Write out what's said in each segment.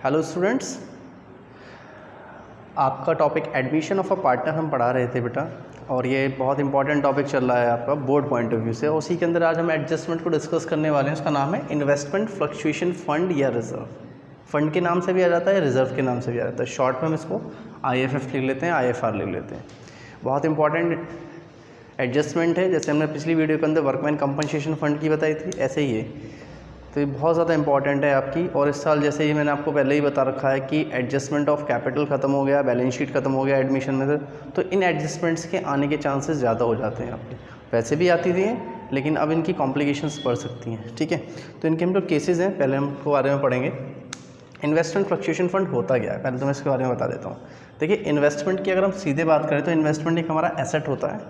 Hello students, आपका topic admission of a partner हम पढ़ा रहे थे बेटा, और ये बहुत इंपॉर्टेंट टॉपिक चल रहा है आपका बोर्ड पॉइंट ऑफ व्यू से। उसी के अंदर आज हम एडजस्टमेंट को डिस्कस करने वाले हैं। उसका नाम है इन्वेस्टमेंट फ्लक्चुएशन फंड या रिजर्व। फंड के नाम से भी आ जाता है, रिजर्व के नाम से भी आ जाता है। शॉर्ट में हम इसको IFF लिख लेते हैं, IFR लिख लेते हैं। बहुत इंपॉर्टेंट एडजस्टमेंट है। जैसे हमने पिछली वीडियो के अंदर वर्कमैन कंपनसेशन फंड की बताई थी, ऐसे ही है। तो ये बहुत ज़्यादा इंपॉर्टेंट है आपकी। और इस साल जैसे ही मैंने आपको पहले ही बता रखा है कि एडजस्टमेंट ऑफ कैपिटल ख़त्म हो गया, बैलेंस शीट ख़त्म हो गया एडमिशन में से, तो इन एडजस्टमेंट्स के आने के चांसेस ज़्यादा हो जाते हैं आपके। वैसे भी आती थी हैं, लेकिन अब इनकी कॉम्प्लिकेशंस बढ़ सकती हैं। ठीक है, तो इनके हम जो केसेस हैं पहले हम इसके बारे में पढ़ेंगे। इन्वेस्टमेंट फ्लक्चुएशन फंड होता क्या है, पहले तो मैं इसके बारे में बता देता हूँ। देखिए, इन्वेस्टमेंट की अगर हम सीधे बात करें तो इन्वेस्टमेंट एक हमारा एसेट होता है।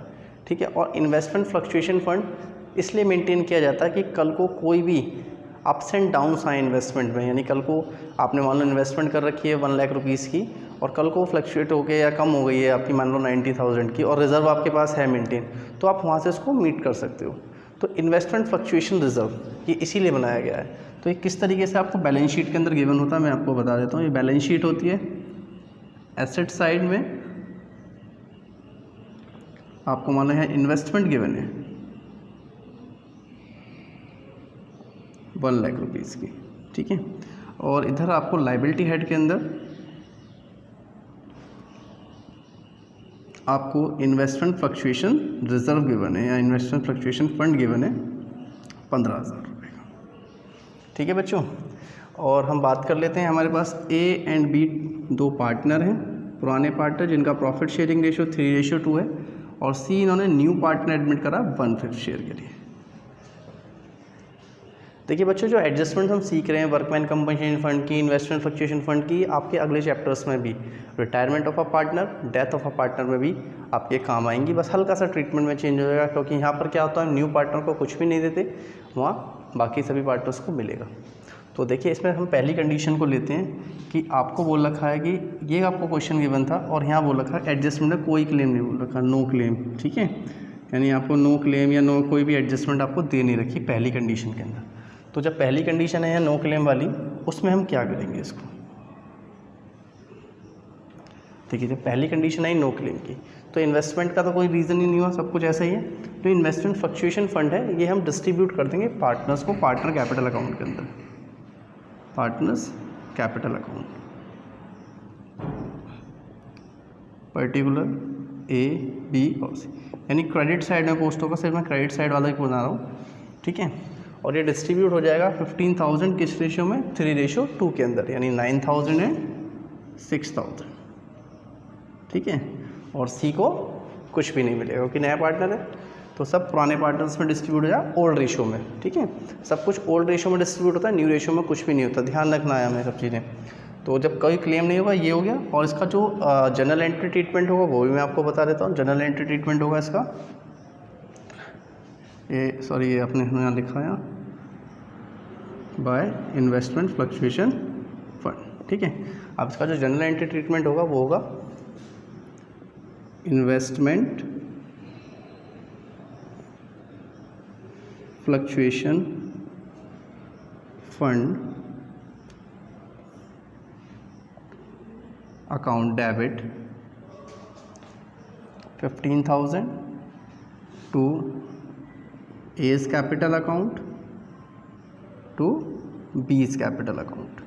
ठीक है, और इन्वेस्टमेंट फ्लक्चुएशन फंड इसलिए मेंटेन किया जाता है कि कल को कोई भी अप्स एंड डाउन्स आए इन्वेस्टमेंट में, यानी कल को आपने मान लो इन्वेस्टमेंट कर रखी है 1 लाख रुपीज़ की, और कल को फ्लक्चुएट हो गया या कम हो गई है आपकी मान लो 90,000 की, और रिजर्व आपके पास है मेंटेन, तो आप वहाँ से इसको मीट कर सकते हो। तो इन्वेस्टमेंट फ्लक्चुएशन रिजर्व ये इसीलिए बनाया गया है। तो ये किस तरीके से आपको बैलेंस शीट के अंदर गिवन होता है, मैं आपको बता देता हूँ। ये बैलेंस शीट होती है, एसेट साइड में आपको माना है इन्वेस्टमेंट गिवन है 1 लाख रुपीज़ की। ठीक है, और इधर आपको लाइबिलिटी हेड के अंदर आपको इन्वेस्टमेंट फ्लक्चुएशन रिजर्व गिवन है या इन्वेस्टमेंट फ्लक्चुएशन फंड गिवन है 15,000 रुपये का। ठीक है बच्चों, और हम बात कर लेते हैं। हमारे पास A एंड B दो पार्टनर हैं, पुराने पार्टनर जिनका प्रॉफिट शेयरिंग रेशियो 3:2 है, और C इन्होंने न्यू पार्टनर एडमिट करा 1/5 शेयर के लिए। देखिए बच्चों, जो एडजस्टमेंट हम सीख रहे हैं वर्कमैन कंपनसेशन फंड की, इन्वेस्टमेंट फ्लक्चुएशन फंड की, आपके अगले चैप्टर्स में भी retirement of a partner, death of a partner में भी आपके काम आएंगी। बस हल्का सा ट्रीटमेंट में चेंज हो जाएगा, क्योंकि यहाँ पर क्या होता है, न्यू पार्टनर को कुछ भी नहीं देते, वहाँ बाकी सभी पार्टनर्स को मिलेगा। तो देखिए, इसमें हम पहली कंडीशन को लेते हैं कि आपको बोल रखा है कि ये आपको क्वेश्चन गिवन था, और यहाँ बोल रखा है एडजस्टमेंट में कोई क्लेम नहीं बोल रखा, नो क्लेम। ठीक है, यानी आपको नो क्लेम या नो कोई भी एडजस्टमेंट आपको दे नहीं रखी पहली कंडीशन के अंदर। तो जब पहली कंडीशन है या नो क्लेम वाली, उसमें हम क्या करेंगे इसको। देखिए, जब पहली कंडीशन आई नो क्लेम की, तो इन्वेस्टमेंट का तो कोई रीज़न ही नहीं हुआ, सब कुछ ऐसा ही है। तो इन्वेस्टमेंट फ्लक्चुएशन फंड है, ये हम डिस्ट्रीब्यूट कर देंगे पार्टनर्स को पार्टनर कैपिटल अकाउंट के अंदर, partners capital account, particular A, B और C, यानी क्रेडिट साइड में पोस्ट होगा। सिर्फ मैं क्रेडिट साइड वाला ही बना रहा हूँ। ठीक है, और ये डिस्ट्रीब्यूट हो जाएगा 15,000 किस रेशियो में, 3:2 के अंदर, यानी 9,000 एंड 6,000। ठीक है, और C को कुछ भी नहीं मिलेगा क्योंकि नया पार्टनर है, तो सब पुराने पार्टनर्स में डिस्ट्रीब्यूट हो जाएगा ओल्ड रेशियो में। ठीक है, सब कुछ ओल्ड रेशियो में डिस्ट्रीब्यूट होता है, न्यू रेशियो में कुछ भी नहीं होता, ध्यान रखना है हमें सब चीज़ें। तो जब कोई क्लेम नहीं होगा, ये हो गया। और इसका जो जनरल एंट्री ट्रीटमेंट होगा वो भी मैं आपको बता देता हूँ। जनरल एंट्री ट्रीटमेंट होगा इसका, ये अपने यहाँ लिखा है बाय इन्वेस्टमेंट फ्लक्चुएशन फंड। ठीक है, अब इसका जो जनरल एंट्री ट्रीटमेंट होगा वो होगा investment fluctuation fund account debit 15,000 to A's capital account to B's capital account.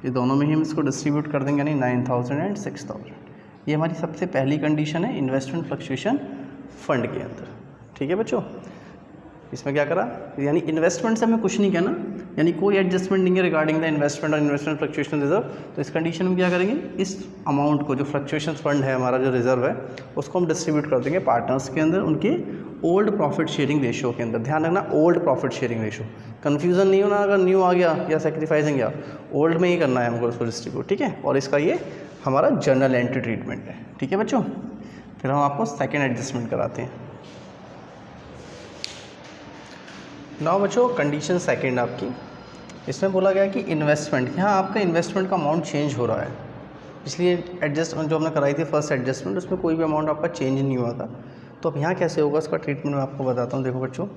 ये दोनों में ही हम इसको डिस्ट्रीब्यूट कर देंगे, यानी 9,000 एंड 6,000। ये हमारी सबसे पहली कंडीशन है इन्वेस्टमेंट फ्लक्चुएशन फंड के अंदर। ठीक है बच्चों, इसमें क्या करा, यानी इन्वेस्टमेंट से हमें कुछ नहीं कहना, यानी कोई एडजस्टमेंट नहीं है रिगार्डिंग द इन्वेस्टमेंट और इन्वेस्टमेंट फ्लक्चुएशन रिजर्व। तो इस कंडीशन में क्या करेंगे, इस अमाउंट को जो फ्लक्चुएशन फंड है हमारा जो रिजर्व है, उसको हम डिस्ट्रीब्यूट कर देंगे पार्टनर्स के अंदर उनके ओल्ड प्रॉफिट शेयरिंग रेशियो के अंदर। ध्यान रखना, old profit sharing ratio, confusion नहीं होना अगर न्यू आ गया या सेक्रीफाइसिंग गया, ओल्ड में ही करना है हमको उसको डिस्ट्रीब्यूट। ठीक है, और इसका ये हमारा जनरल एंट्री ट्रीटमेंट है। ठीक है बच्चों, फिर हम आपको सेकेंड एडजस्टमेंट कराते हैं। नाउ बच्चों, कंडीशन सेकेंड आपकी, इसमें बोला गया कि इन्वेस्टमेंट, यहाँ आपका इन्वेस्टमेंट का अमाउंट चेंज हो रहा है। इसलिए एडजस्टमेंट जो हमने कराई थी फर्स्ट एडजस्टमेंट, उसमें कोई भी अमाउंट आपका चेंज नहीं हुआ था। तो अब यहाँ कैसे होगा इसका ट्रीटमेंट मैं आपको बताता हूँ। देखो बच्चों,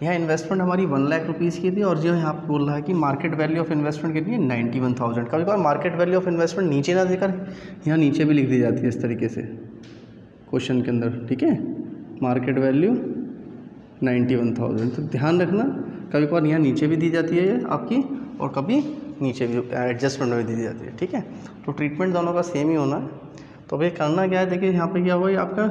यहाँ इन्वेस्टमेंट हमारी 1 लाख रुपीज़ की थी और जो यहाँ पे बोल रहा है कि मार्केट वैल्यू ऑफ इन्वेस्टमेंट कितनी है 91,000। कभी कभार मार्केट वैल्यू ऑफ इन्वेस्टमेंट नीचे ना देकर यहाँ नीचे भी लिख दी जाती है इस तरीके से क्वेश्चन के अंदर, ठीक है, मार्केट वैल्यू 91,000। तो ध्यान रखना कभी कभार यहाँ नीचे भी दी जाती है ये आपकी और कभी नीचे भी एडजस्टमेंट में भी दी जाती है, ठीक है। तो ट्रीटमेंट दोनों का सेम ही होना है। तो अभी करना क्या है, देखिए यहाँ पे क्या हुआ, ये आपका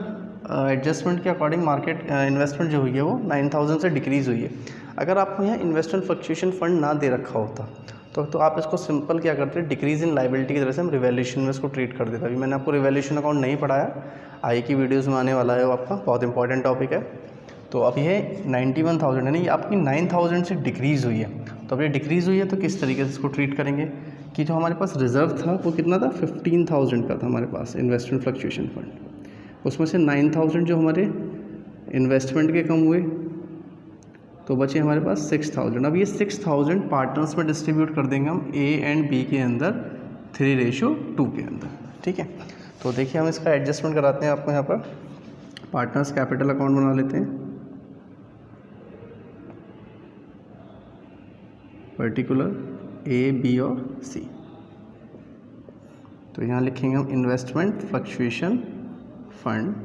एडजस्टमेंट के अकॉर्डिंग मार्केट इन्वेस्टमेंट जो हुई है वो 9,000 से डिक्रीज़ हुई है। अगर आपको यहाँ इन्वेस्टमेंट फ्लक्चुएशन फंड ना दे रखा होता तो आप इसको सिंपल क्या करते हैं, डिक्रीज़ इन लाइबिलिटी की तरह से हम रिवैल्यूएशन में इसको ट्रीट कर देते। अभी मैंने आपको रिवैल्यूएशन अकाउंट नहीं पढ़ाया, आई की वीडियोज़ में आने वाला है, वो आपका बहुत इंपॉर्टेंट टॉपिक है। तो अब ये 91,000 है ना, ये आपकी 9,000 से डिक्रीज़ हुई है। तो अब ये डिक्रीज़ हुई है तो किस तरीके से इसको ट्रीट करेंगे कि जो हमारे पास रिज़र्व था वो कितना था, 15,000 का था हमारे पास इन्वेस्टमेंट फ्लक्चुएशन फंड। उसमें से 9,000 जो हमारे इन्वेस्टमेंट के कम हुए तो बचे हमारे पास 6,000। अब ये 6,000 पार्टनर्स में डिस्ट्रीब्यूट कर देंगे हम ए एंड बी के अंदर 3:2 के अंदर, ठीक है। तो देखिए हम इसका एडजस्टमेंट कराते हैं आपको। यहाँ पर पार्टनर्स कैपिटल अकाउंट बना लेते हैं, पर्टिकुलर ए बी और सी। तो यहाँ लिखेंगे हम इन्वेस्टमेंट फ्लक्चुएशन फंड।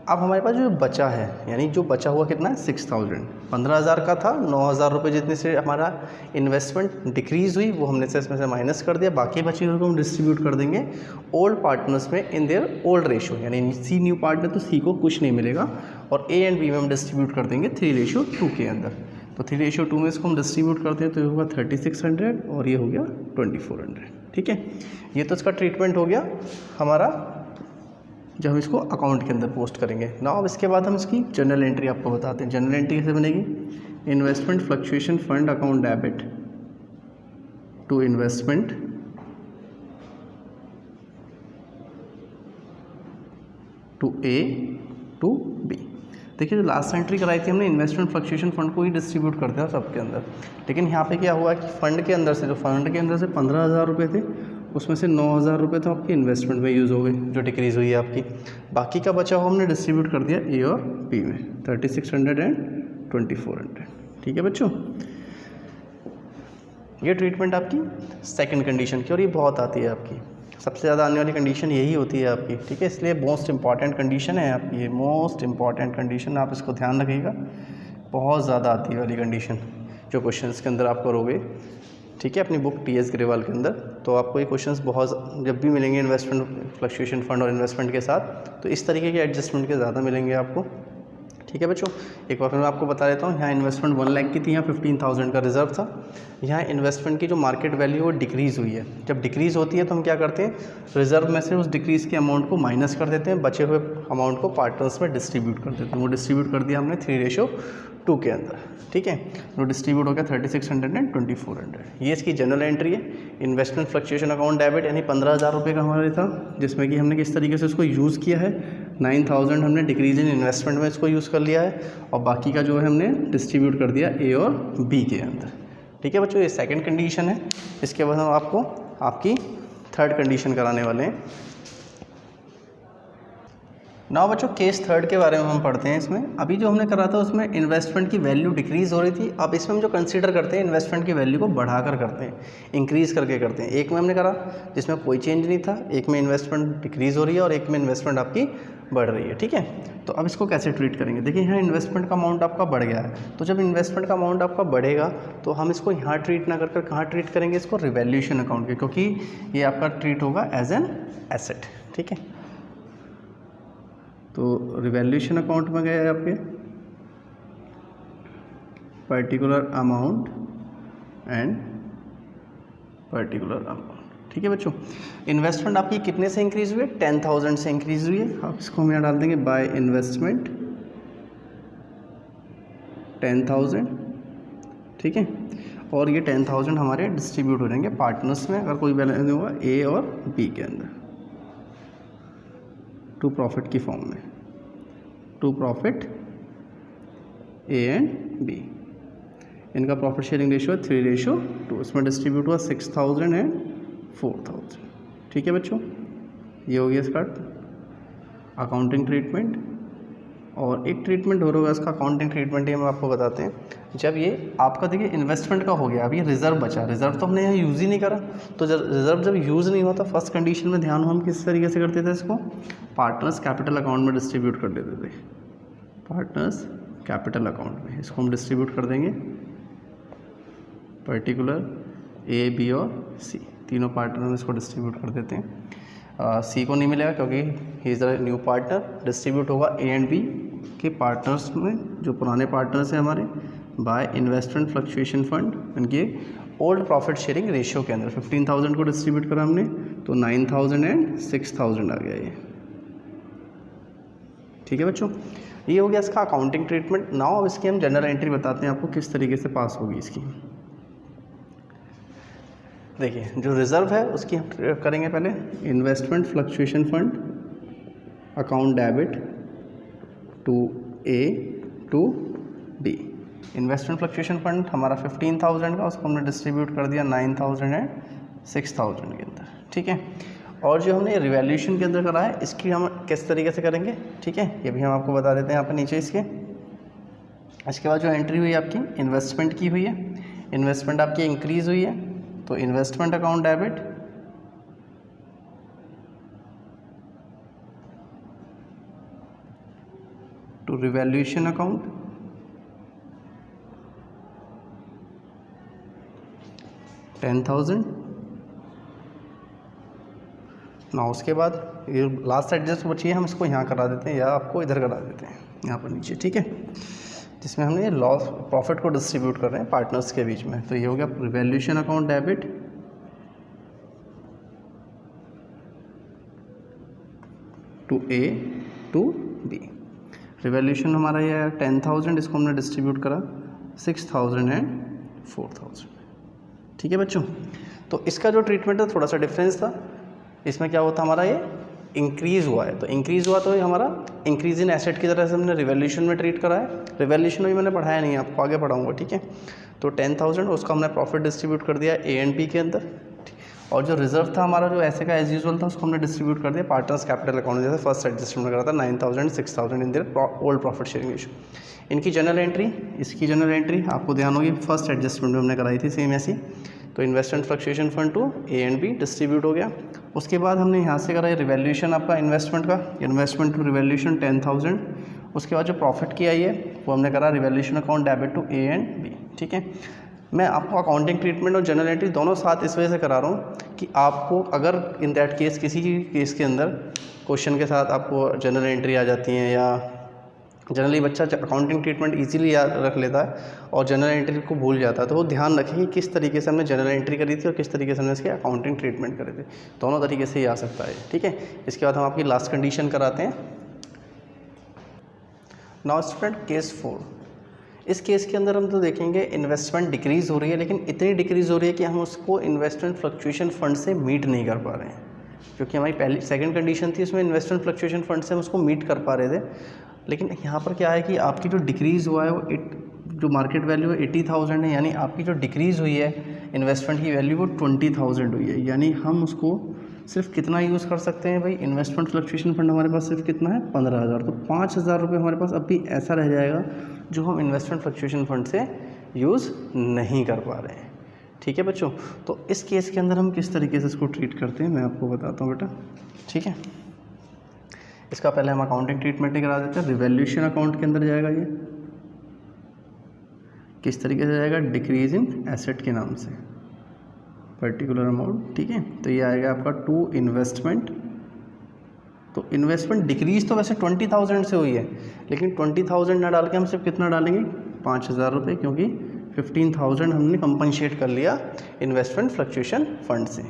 अब हमारे पास जो बचा है, यानी जो बचा हुआ कितना है 6,000, 15,000 का था, 9,000 रुपये जितने से हमारा इन्वेस्टमेंट डिक्रीज़ हुई वो हमने से इसमें से माइनस कर दिया। बाकी बची हुई को हम डिस्ट्रीब्यूट कर देंगे ओल्ड पार्टनर्स में इन देयर ओल्ड रेशो, यानी सी न्यू पार्टनर तो सी को कुछ नहीं मिलेगा और ए एंड बी में हम डिस्ट्रीब्यूट कर देंगे 3:2 के अंदर। तो 3:2 में इसको हम डिस्ट्रीब्यूट करते हैं तो ये होगा 3,600 और ये हो गया 2,400, ठीक है। ये तो इसका ट्रीटमेंट हो गया हमारा जब हम इसको अकाउंट के अंदर पोस्ट करेंगे ना। अब इसके बाद हम इसकी जनरल एंट्री आपको बताते हैं। जनरल एंट्री कैसे बनेगी, investment fluctuation fund account debit to investment to A to B. देखिए जो लास्ट एंट्री कराई थी हमने इन्वेस्टमेंट फ्लक्चुएशन फंड को ही डिस्ट्रीब्यूट करते हैं सबके अंदर, लेकिन यहाँ पे क्या हुआ कि फंड के अंदर से, जो फंड के अंदर से 15,000 रुपये थे उसमें से 9,000 रुपये तो आपके इन्वेस्टमेंट में यूज़ हो गए जो डिक्रीज़ हुई है आपकी। बाकी का बचा हुआ हमने डिस्ट्रीब्यूट कर दिया ए और बी में 3,600 एंड 2,400, ठीक है बच्चों। ये ट्रीटमेंट आपकी सेकंड कंडीशन की, और ये बहुत आती है आपकी, सबसे ज़्यादा आने वाली कंडीशन यही होती है आपकी, ठीक है। इसलिए मोस्ट इंपॉर्टेंट कंडीशन है आपकी, ये मोस्ट इंपॉर्टेंट कंडीशन, आप इसको ध्यान रखिएगा, बहुत ज़्यादा आती है वाली कंडीशन जो क्वेश्चंस के अंदर आप करोगे, ठीक है, अपनी बुक टी.एस. ग्रेवाल के अंदर। तो आपको ये क्वेश्चंस बहुत जब भी मिलेंगे इन्वेस्टमेंट फ्लक्चुएशन फंड और इन्वेस्टमेंट के साथ, तो इस तरीके के एडजस्टमेंट के ज़्यादा मिलेंगे आपको, ठीक है बच्चों। एक बार फिर मैं आपको बता देता हूँ, यहाँ इन्वेस्टमेंट 1 लाख की थी, यहाँ 15,000 का रिजर्व था। यहाँ इन्वेस्टमेंट की जो मार्केट वैल्यू वो डिक्रीज़ हुई है। जब डिक्रीज़ होती है तो हम क्या करते हैं, रिजर्व में से उस डिक्रीज़ के अमाउंट को माइनस कर देते हैं, बचे हुए अमाउंट को पार्टनर्स में डिस्ट्रीब्यूट कर देते हैं। वो डिस्ट्रीब्यूट कर दिया हमने 3:2 के अंदर, ठीक है। जो डिस्ट्रीब्यूट हो गया 3,600 एंड 2,400। ये इसकी जनरल एंट्री है। इन्वेस्टमेंट फ्लक्चुएशन अकाउंट डेबिट यानी 15,000 रुपये का हमारा था, जिसमें कि हमने किस तरीके से उसको यूज़ किया है, 9,000 हमने डिक्रीज इन इन्वेस्टमेंट में इसको यूज़ कर लिया है और बाकी का जो है हमने डिस्ट्रीब्यूट कर दिया ए और बी के अंदर, ठीक है बच्चों। ये सेकंड कंडीशन है। इसके बाद हम आपको आपकी थर्ड कंडीशन कराने वाले हैं। नाउ बच्चों केस थर्ड के बारे में हम पढ़ते हैं। इसमें अभी जो हमने करा था उसमें इन्वेस्टमेंट की वैल्यू डिक्रीज़ हो रही थी। अब इसमें हम जो कंसीडर करते हैं इन्वेस्टमेंट की वैल्यू को बढ़ाकर करते हैं, इंक्रीज़ करके करते हैं। एक में हमने करा जिसमें कोई चेंज नहीं था, एक में इन्वेस्टमेंट डिक्रीज़ हो रही है और एक में इन्वेस्टमेंट आपकी बढ़ रही है, ठीक है। तो अब इसको कैसे ट्रीट करेंगे, देखिए यहाँ इन्वेस्टमेंट का अमाउंट आपका बढ़ गया है, तो जब इन्वेस्टमेंट का अमाउंट आपका बढ़ेगा तो हम इसको यहाँ ट्रीट ना कर कहाँ ट्रीट करेंगे, इसको रिवैल्यूएशन अकाउंट के, क्योंकि ये आपका ट्रीट होगा एज एन एसेट, ठीक है। तो रिवैल्यूएशन अकाउंट में गया है आपके particular amount and particular amount, ठीक है बच्चों। इन्वेस्टमेंट आपकी कितने से इंक्रीज़ हुई है, 10,000 से इंक्रीज़ हुई है। अब इसको हम यहाँ डाल देंगे बाय इन्वेस्टमेंट 10,000, ठीक है। और ये 10,000 हमारे डिस्ट्रीब्यूट हो जाएंगे पार्टनर्स में, अगर कोई बैलेंस होगा ए और बी के अंदर, टू प्रॉफिट की फॉर्म में, to profit A and B. इनका प्रॉफिट शेयरिंग रेशियो है 3:2, इसमें डिस्ट्रीब्यूट हुआ 6,000 एंड 4,000, ठीक है बच्चों। ये हो गया इसका अकाउंटिंग ट्रीटमेंट। और एक ट्रीटमेंट और होगा इसका अकाउंटिंग ट्रीटमेंट, ये हम आपको बताते हैं। जब ये आपका देखिए इन्वेस्टमेंट का हो गया, अब ये रिजर्व बचा, रिजर्व तो हमने यहाँ यूज़ ही नहीं करा, तो जब रिजर्व जब यूज़ नहीं होता फर्स्ट कंडीशन में ध्यान हो हम किस तरीके से करते थे इसको, पार्टनर्स कैपिटल अकाउंट में डिस्ट्रीब्यूट कर देते थे। पार्टनर्स कैपिटल अकाउंट में इसको हम डिस्ट्रीब्यूट कर देंगे, पर्टिकुलर ए बी और सी तीनों पार्टनर में इसको डिस्ट्रीब्यूट कर देते हैं। सी को नहीं मिलेगा क्योंकि he is the new partner, distribute होगा ए एंड बी के पार्टनर्स में जो पुराने पार्टनर्स हैं हमारे, बाय इन्वेस्टमेंट फ्लक्चुएशन फंड इनके ओल्ड प्रॉफिट शेयरिंग रेशियो के अंदर 15,000 को डिस्ट्रीब्यूट करा हमने, तो 9,000 एंड 6,000 आ गया ये। ठीक है बच्चों, ये हो गया इसका अकाउंटिंग ट्रीटमेंट। नाउ अब इसकी हम जनरल एंट्री बताते हैं आपको किस तरीके से पास होगी इसकी। देखिए जो रिज़र्व है उसकी हम करेंगे पहले, investment fluctuation fund account debit to A to B. Investment fluctuation fund हमारा 15,000 का, उसको हमने डिस्ट्रीब्यूट कर दिया 9,000 एंड 6,000 के अंदर। ठीक है, और जो हमने रिवैल्यूएशन के अंदर करा है इसकी हम किस तरीके से करेंगे, ठीक है, ये भी हम आपको बता देते हैं यहाँ पर नीचे इसके। इसके बाद जो एंट्री हुई आपकी इन्वेस्टमेंट की हुई है, इन्वेस्टमेंट आपकी इंक्रीज़ हुई है, तो investment account debit to revaluation account, $10,000। ना उसके बाद ये लास्ट एडजस्ट बची है, हम इसको यहाँ करा देते हैं या आपको इधर करा देते हैं यहाँ पर नीचे। ठीक है, जिसमें हमने लॉस प्रॉफिट को डिस्ट्रीब्यूट कर रहे हैं पार्टनर्स के बीच में। तो ये हो गया revaluation account debit to A to B. Revaluation हमारा ये है 10,000, इसको हमने डिस्ट्रीब्यूट करा 6,000 एंड 4,000। ठीक है बच्चों, तो इसका जो ट्रीटमेंट है थोड़ा सा डिफरेंस था। इसमें क्या होता हमारा ये इंक्रीज़ हुआ है, तो इंक्रीज़ हुआ तो ये हमारा इंक्रीज इन एसेट की तरह से हमने रिवैल्यूएशन में ट्रीट करा है। रिवैल्यूएशन में मैंने पढ़ाया नहीं है, आपको आगे पढ़ाऊंगा। ठीक है, तो 10,000 उसका हमने प्रॉफिट डिस्ट्रीब्यूट कर दिया ए एंड बी के अंदर, और जो रिजर्व था हमारा जो ऐसे का एज यूजुअल था उसको हमने डिस्ट्रीब्यूट कर दिया पार्टनर्स कैपिटल अकाउंट, जैसे फर्स्ट एडजस्टमेंट करा था 9,000 6,000 in their old profit sharing ratio. इनकी जनरल एंट्री, इसकी जनरल एंट्री आपको ध्यान होगी फर्स्ट एडजस्टमेंट में हमने कराई थी सेम ऐसी। तो investment fluctuation fund to A and B distribute हो गया। उसके बाद हमने यहाँ से करा रिवैल्यूएशन आपका इन्वेस्टमेंट का, इन्वेस्टमेंट टू रिवैल्यूएशन 10,000। उसके बाद जो प्रॉफिट की आई है वो हमने करा revaluation account debit to A and B. ठीक है, मैं आपको अकाउंटिंग ट्रीटमेंट और जनरल एंट्री दोनों साथ इस वजह से करा रहा हूँ कि आपको अगर इन दैट केस किसी भी केस के अंदर क्वेश्चन के साथ आपको जनरल एंट्री आ जाती है, या जनरली बच्चा अकाउंटिंग ट्रीटमेंट इजीली याद रख लेता है और जनरल एंट्री को भूल जाता है, तो वो ध्यान रखें कि किस तरीके से हमने जनरल एंट्री करी थी और किस तरीके से हमने इसके अकाउंटिंग ट्रीटमेंट करे थे। दोनों तरीके से ही आ सकता है। ठीक है, इसके बाद हम आपकी लास्ट कंडीशन कराते हैं। नाउ स्टूडेंट केस 4, इस केस के अंदर हम तो देखेंगे इन्वेस्टमेंट डिक्रीज़ हो रही है, लेकिन इतनी डिक्रीज़ हो रही है कि हम उसको इन्वेस्टमेंट फ्लक्चुएशन फंड से मीट नहीं कर पा रहे हैं, क्योंकि हमारी पहली सेकंड कंडीशन थी उसमें इन्वेस्टमेंट फ्लक्चुएशन फंड से हम उसको मीट कर पा रहे थे। लेकिन यहाँ पर क्या है कि आपकी जो डिक्रीज़ हुआ है वो जो मार्केट वैल्यू है 80,000 है, यानी आपकी जो डिक्रीज़ हुई है इन्वेस्टमेंट की वैल्यू वो 20,000 हुई है। यानी हम उसको सिर्फ कितना यूज़ कर सकते हैं भाई, इन्वेस्टमेंट फ्लक्चुएशन फंड हमारे पास सिर्फ कितना है 15,000, तो 5,000 रुपये हमारे पास अब भी ऐसा रह जाएगा जो हम इन्वेस्टमेंट फ्लक्चुएशन फंड से यूज़ नहीं कर पा रहे हैं। ठीक है बच्चों, तो इस केस के अंदर हम किस तरीके से इसको ट्रीट करते हैं मैं आपको बताता हूँ बेटा। ठीक है, इसका पहले हम अकाउंटिंग ट्रीटमेंट ही करा देते हैं। रिवैल्यूएशन अकाउंट के अंदर जाएगा ये, किस तरीके से जाएगा, डिक्रीज इन एसेट के नाम से पर्टिकुलर अमाउंट। ठीक है, तो ये आएगा आपका टू इन्वेस्टमेंट। तो इन्वेस्टमेंट डिक्रीज तो वैसे 20,000 से हुई है, लेकिन 20,000 ना डाल के हम सिर्फ कितना डालेंगे 5,000 रुपये, क्योंकि 15,000 हमने कंपनसेट कर लिया इन्वेस्टमेंट फ्लक्चुएशन फंड से,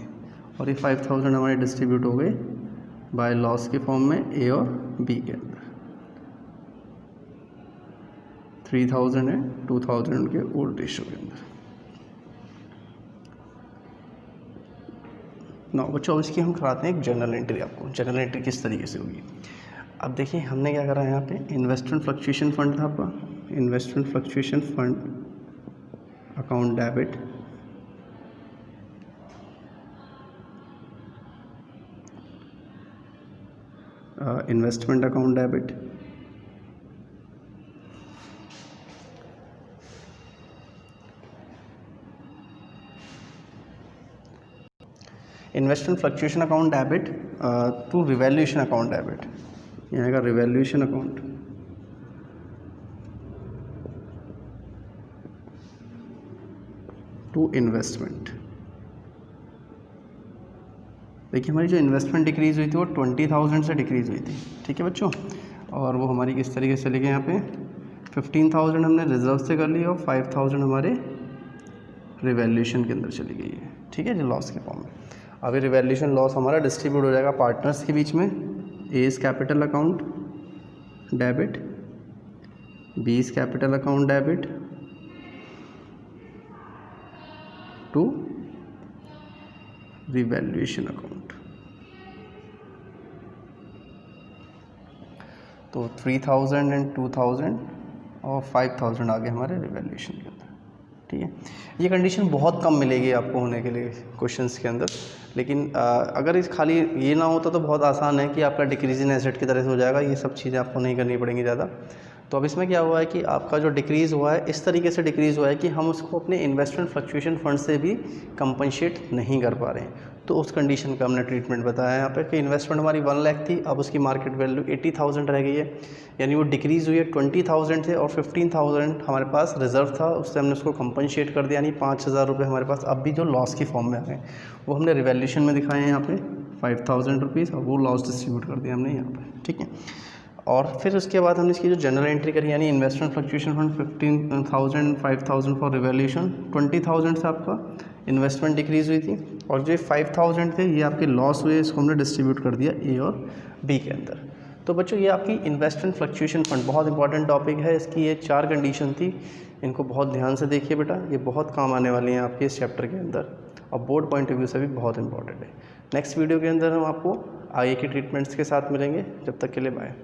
और ये 5,000 हमारे डिस्ट्रीब्यूट हो गए बाय लॉस के फॉर्म में ए और बी के अंदर। 3,000 है 2,000 के ओल्ड रेशियो के अंदर। ना बच्चों इसकी हम कराते हैं एक जनरल एंट्री। आपको जनरल एंट्री किस तरीके से होगी, अब देखिए हमने क्या करा है यहाँ पे, इन्वेस्टमेंट फ्लक्चुएशन फंड था आपका, investment fluctuation fund account debit investment account debit investment fluctuation account debit to revaluation account debit, यहाँ का रिवैल्यूएशन अकाउंट टू इन्वेस्टमेंट। देखिए हमारी जो इन्वेस्टमेंट डिक्रीज़ हुई थी वो 20,000 से डिक्रीज़ हुई थी, ठीक है बच्चों, और वो हमारी किस तरीके से चली गई, यहाँ पे 15,000 हमने रिजर्व से कर ली और 5,000 हमारे रिवैल्यूएशन के अंदर चली गई है, ठीक है जी, लॉस के फॉर्म में। अभी रिवैल्यूएशन लॉस हमारा डिस्ट्रीब्यूट हो जाएगा पार्टनर्स के बीच में। A is capital account debit, B is capital account debit to revaluation account. तो 3,000 एंड 2,000 और 5,000 आ गए हमारे रिवैल्यूएशन के अंदर, ठीक है। ये कंडीशन बहुत कम मिलेगी आपको होने के लिए क्वेश्चंस के अंदर, लेकिन अगर इस खाली ये ना होता तो बहुत आसान है कि आपका डिक्रीज इन एसेट की तरह से हो जाएगा, ये सब चीज़ें आपको नहीं करनी पड़ेंगी ज़्यादा। तो अब इसमें क्या हुआ है कि आपका जो डिक्रीज़ हुआ है इस तरीके से डिक्रीज़ हुआ है कि हम उसको अपने इन्वेस्टमेंट फ्लक्चुएशन फंड से भी कंपनसेट नहीं कर पा रहे हैं। तो उस कंडीशन का हमने ट्रीटमेंट बताया यहाँ पे कि इन्वेस्टमेंट हमारी 1 लाख थी, अब उसकी मार्केट वैल्यू 80,000 रह गई है, यानी वो डिक्रीज़ हुई है 20,000 से, और 15,000 हमारे पास रिजर्व था, उससे हमने उसको कंपनसेट कर दिया, यानी 5,000 रुपये हमारे पास अब भी जो लॉस की फॉर्म में आ गए, वो हमने रिवैल्यूएशन में दिखाए हैं यहाँ पे 5,000 रुपीज़, और वो लॉस डिस्ट्रीब्यूट कर दिया हमने यहाँ पर, ठीक है। और फिर उसके बाद हमने इसकी जो जनरल एंट्री करी, यानी investment fluctuation fund 15,000 5,000 for revaluation, 20,000 से आपका इन्वेस्टमेंट डिक्रीज़ हुई थी, और जो 5,000 थे ये आपके लॉस हुए, इसको हमने डिस्ट्रीब्यूट कर दिया ए और बी के अंदर। तो बच्चों ये आपकी इन्वेस्टमेंट फ्लक्चुएशन फंड बहुत इंपॉर्टेंट टॉपिक है, इसकी ये 4 कंडीशन थी, इनको बहुत ध्यान से देखिए बेटा, ये बहुत काम आने वाली हैं आपके इस चैप्टर के अंदर, और बोर्ड पॉइंट ऑफ व्यू से भी बहुत इंपॉर्टेंट है। नेक्स्ट वीडियो के अंदर हम आपको आगे के ट्रीटमेंट्स के साथ मिलेंगे, जब तक के लिए बाय।